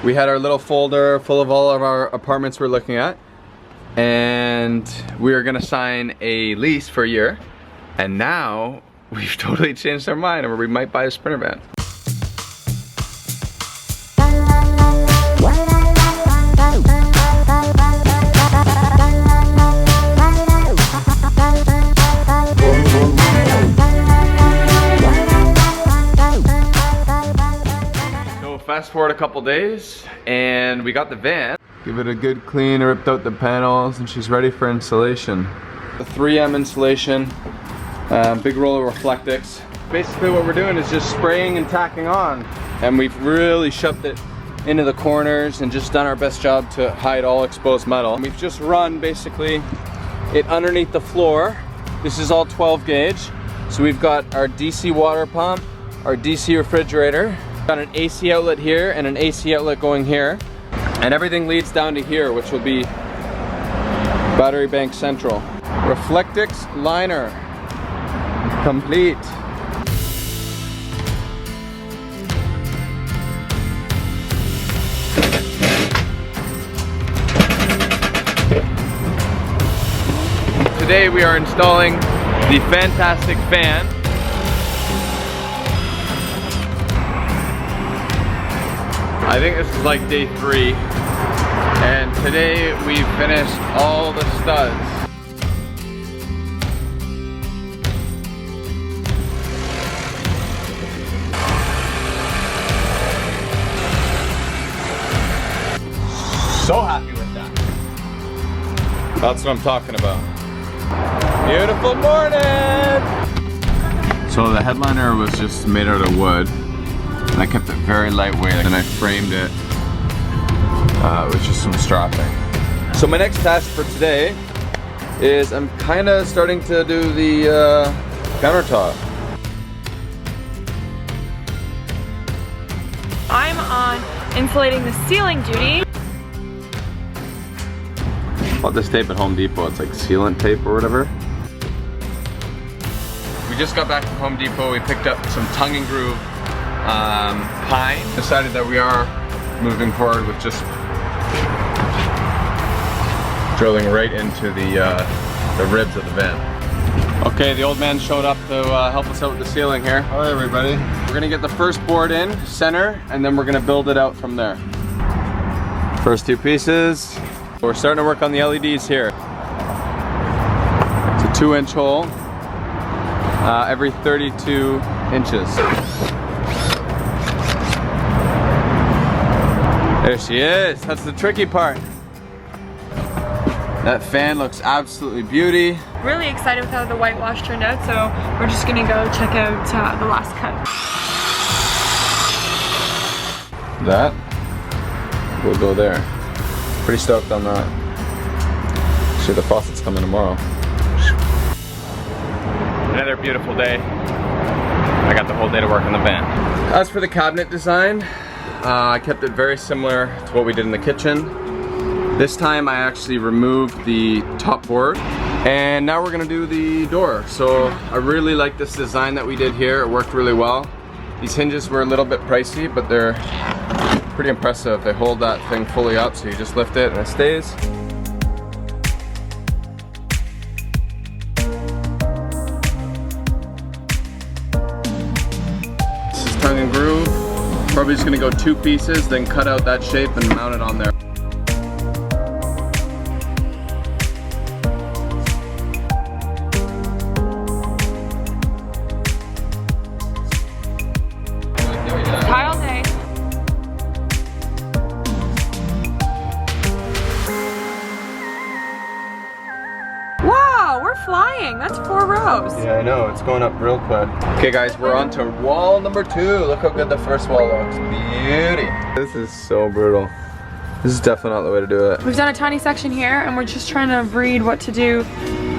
We had our little folder full of all of our apartments we're looking at, and we were gonna sign a lease for a year, and now we've totally changed our mind and we might buy a Sprinter van. Fast forward a couple days and we got the van. Give it a good clean, ripped out the panels, and she's ready for installation. The 3M insulation, big roll of Reflectix. Basically what we're doing is just spraying and tacking on, and we've really shoved it into the corners and just done our best job to hide all exposed metal. We've just run basically it underneath the floor. This is all 12 gauge. So we've got our DC water pump, our DC refrigerator, got an AC outlet here and an AC outlet going here, and everything leads down to here, which will be battery bank central. Reflectix liner complete. Today we are installing the fantastic fan. I think this is like day 3, and today we finished all the studs. So happy with that. That's what I'm talking about. Beautiful morning! So the headliner was just made out of wood. And I kept it very lightweight, and I framed it with just some strapping. So my next task for today is I'm kind of starting to do the countertop. I'm on insulating the ceiling duty. Bought this tape at Home Depot. It's like sealant tape or whatever. We just got back from Home Depot. We picked up some tongue and groove pine. Decided that we are moving forward with just drilling right into the ribs of the van. Okay, the old man showed up to help us out with the ceiling here. Hi everybody. We're gonna get the first board in, center, and then we're gonna build it out from there. First 2 pieces. We're starting to work on the LEDs here. It's a 2-inch hole, every 32 inches. There she is. That's the tricky part. That fan looks absolutely beauty. Really excited with how the whitewash turned out, so we're just gonna go check out the last cut. That will go there. Pretty stoked on that. Sure, the faucet's coming tomorrow. Another beautiful day. I got the whole day to work on the van. As for the cabinet design, I kept it very similar to what we did in the kitchen. This time I actually removed the top board, and now we're gonna do the door. So I really like this design that we did here. It worked really well. These hinges were a little bit pricey, but they're pretty impressive. They hold that thing fully up, so you just lift it and it stays. This is tongue and groove. Probably just gonna go 2 pieces, then cut out that shape and mount it on there. Tile day. Wow, we're flying. That's 4 rows. Yeah, I know, it's going up real quick. Okay guys, we're on to wall number 2. Look how good the first wall looks. Beauty. This is so brutal. This is definitely not the way to do it. We've done a tiny section here, and we're just trying to read what to do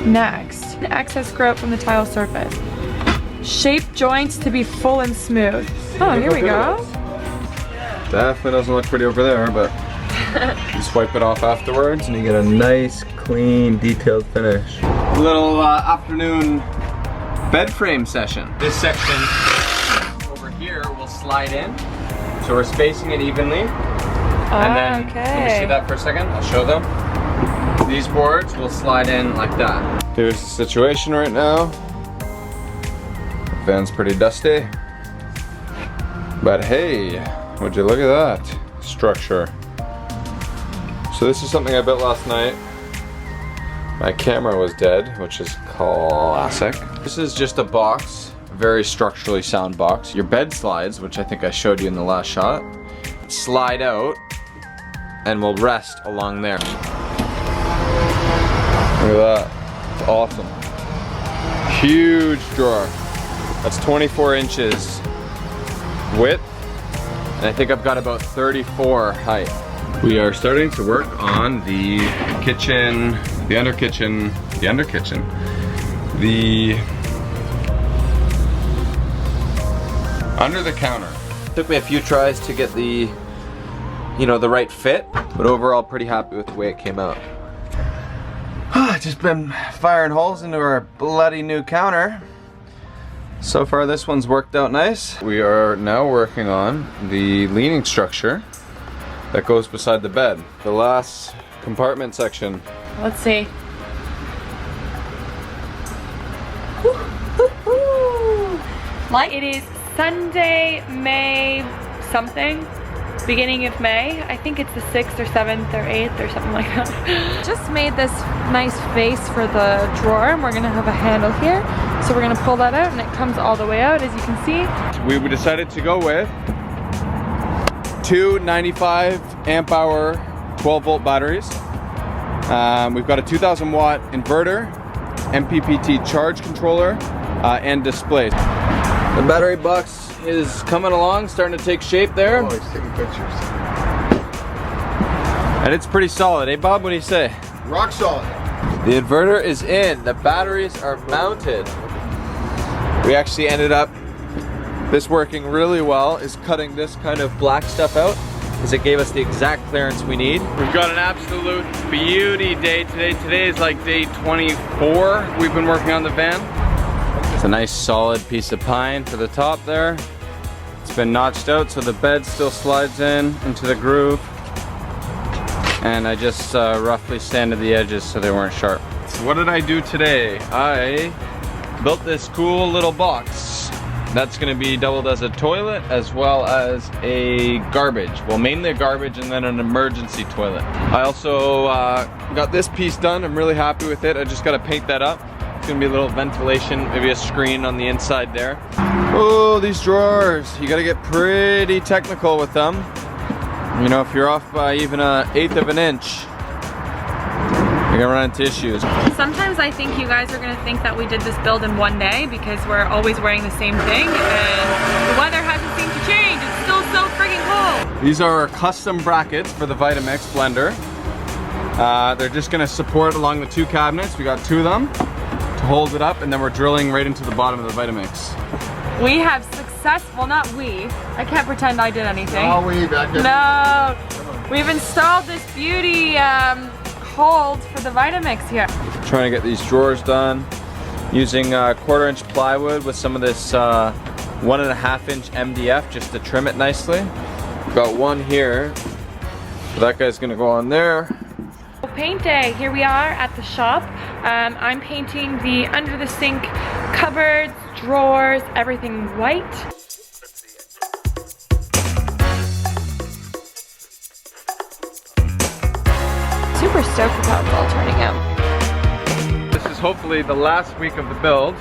next. The excess grout from the tile surface. Shape joints to be full and smooth. Oh, here we go. Definitely doesn't look pretty over there, but you swipe it off afterwards and you get a nice, clean, detailed finish. Little afternoon bed frame session. This section over here will slide in, so we're spacing it evenly. And then, okay. let me see that for a second, I'll show them. These boards will slide in like that. Here's the situation right now. The van's pretty dusty. But hey, would you look at that structure. So this is something I built last night. My camera was dead, which is classic. This is just a box, a very structurally sound box. Your bed slides, which I think I showed you in the last shot, slide out and will rest along there. Look at that, it's awesome. Huge drawer. That's 24 inches width, and I think I've got about 34 height. We are starting to work on the kitchen, the under kitchen, under the counter. Took me a few tries to get the, you know, the right fit, but overall pretty happy with the way it came out. Just been firing holes into our bloody new counter. So far this one's worked out nice. We are now working on the leaning structure that goes beside the bed. The last compartment section. Let's see. It is Sunday, May something. Beginning of May. I think it's the 6th or 7th or 8th or something like that. Just made this nice base for the drawer, and we're gonna have a handle here. So we're gonna pull that out and it comes all the way out, as you can see. We decided to go with two 95 amp hour 12 volt batteries. We've got a 2000 watt inverter, MPPT charge controller, and display. The battery box is coming along, starting to take shape there. Oh, he's taking pictures. And it's pretty solid, eh Bob? What do you say? Rock solid. The inverter is in, the batteries are mounted. We actually ended up, this working really well, is cutting this kind of black stuff out, because it gave us the exact clearance we need. We've got an absolute beauty day today. Today is like day 24. We've been working on the van. It's a nice solid piece of pine for the top there. It's been notched out so the bed still slides in into the groove. And I just roughly sanded the edges so they weren't sharp. So what did I do today? I built this cool little box. That's gonna be doubled as a toilet as well as a garbage. Well, mainly a garbage and then an emergency toilet. I also got this piece done. I'm really happy with it. I just gotta paint that up. It's gonna be a little ventilation, maybe a screen on the inside there. Oh, these drawers. You gotta get pretty technical with them. You know, if you're off by even an 1/8 of an inch, you're gonna run into issues. Sometimes I think you guys are gonna think that we did this build in one day because we're always wearing the same thing and the weather hasn't seemed to change. It's still so friggin' cold. These are our custom brackets for the Vitamix blender. They're just gonna support along the two cabinets. We got two of them to hold it up, and then we're drilling right into the bottom of the Vitamix. We have well, not we. I can't pretend I did anything. Oh, we back there. No, we've installed this beauty hold for the Vitamix here. Trying to get these drawers done using 1/4 inch plywood with some of this 1.5 inch MDF just to trim it nicely. We've got one here, so that guy's gonna go on there. Paint day. Here we are at the shop. I'm painting the under the sink cupboards, drawers, everything white. Super stoked with how it's all turning out. This is hopefully the last week of the build.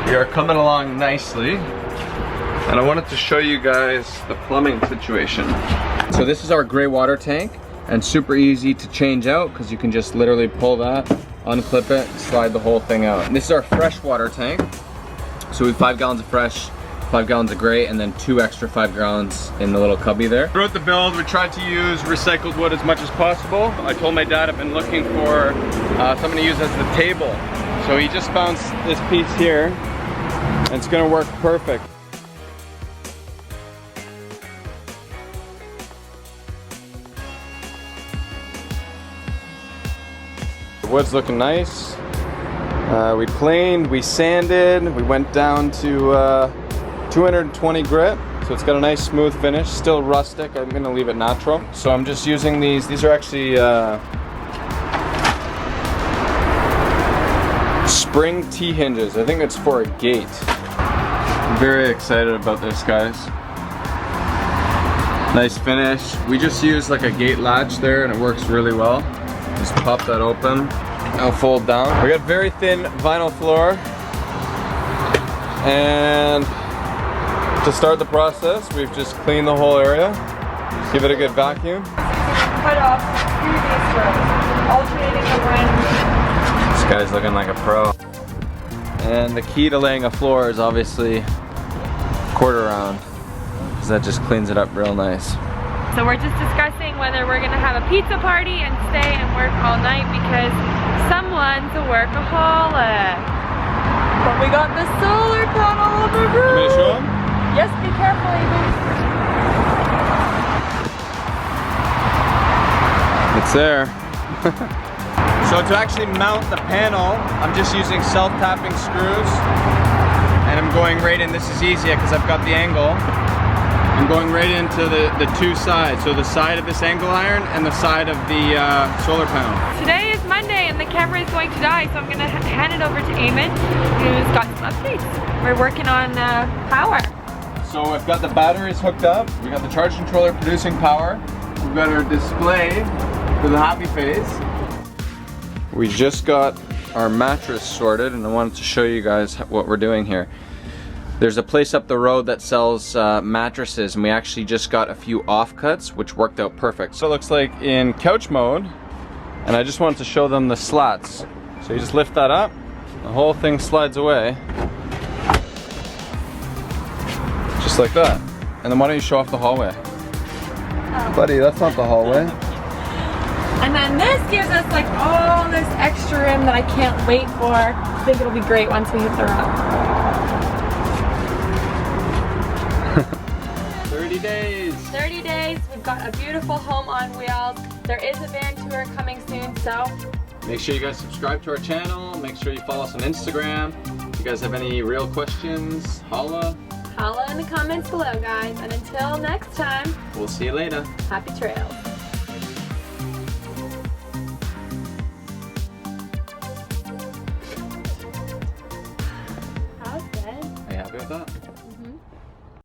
We are coming along nicely. And I wanted to show you guys the plumbing situation. So this is our gray water tank, and super easy to change out because you can just literally pull that, unclip it, slide the whole thing out. And this is our fresh water tank. So we have 5 gallons of fresh, 5 gallons of gray, and then 2 extra 5 gallons in the little cubby there. Throughout the build, we tried to use recycled wood as much as possible. I told my dad I've been looking for something to use as the table. So he just found this piece here, and it's gonna work perfect. The wood's looking nice. We planed, we sanded, we went down to 220 grit. So it's got a nice smooth finish, still rustic. I'm gonna leave it natural. So I'm just using these are actually spring T-hinges. I think it's for a gate. I'm very excited about this, guys. Nice finish. We just used like a gate latch there and it works really well. Just pop that open. I'll fold down. We got very thin vinyl floor. And to start the process, we've just cleaned the whole area. Give it a good vacuum. Cut off previous rows, alternating the wind. This guy's looking like a pro. And the key to laying a floor is obviously quarter round, because that just cleans it up real nice. So we're just discussing whether we're gonna have a pizza party and stay and work all night because someone's a workaholic. But we got the solar panel on the roof. Want me to show him? Yes, be careful, Eamon. It's there. So to actually mount the panel, I'm just using self-tapping screws. And I'm going right in. This is easier because I've got the angle. I'm going right into the two sides. So the side of this angle iron and the side of the solar panel. Today is Monday and the camera is going to die, so I'm going to hand it over to Eamon, who's got some updates. We're working on power. So I've got the batteries hooked up. We got the charge controller producing power. We've got our display for the happy face. We just got our mattress sorted and I wanted to show you guys what we're doing here. There's a place up the road that sells mattresses and we actually just got a few offcuts which worked out perfect. So it looks like in couch mode, and I just wanted to show them the slats. So you just lift that up, the whole thing slides away. Just like that. And then why don't you show off the hallway? Buddy, that's not the hallway. And then this gives us like all this extra room that I can't wait for. I think it'll be great once we hit the road. 30 days. 30 days, we've got a beautiful home on wheels. There is a van tour coming soon, so make sure you guys subscribe to our channel. Make sure you follow us on Instagram. If you guys have any real questions, holla in the comments below, guys. And until next time, we'll see you later. happy trails.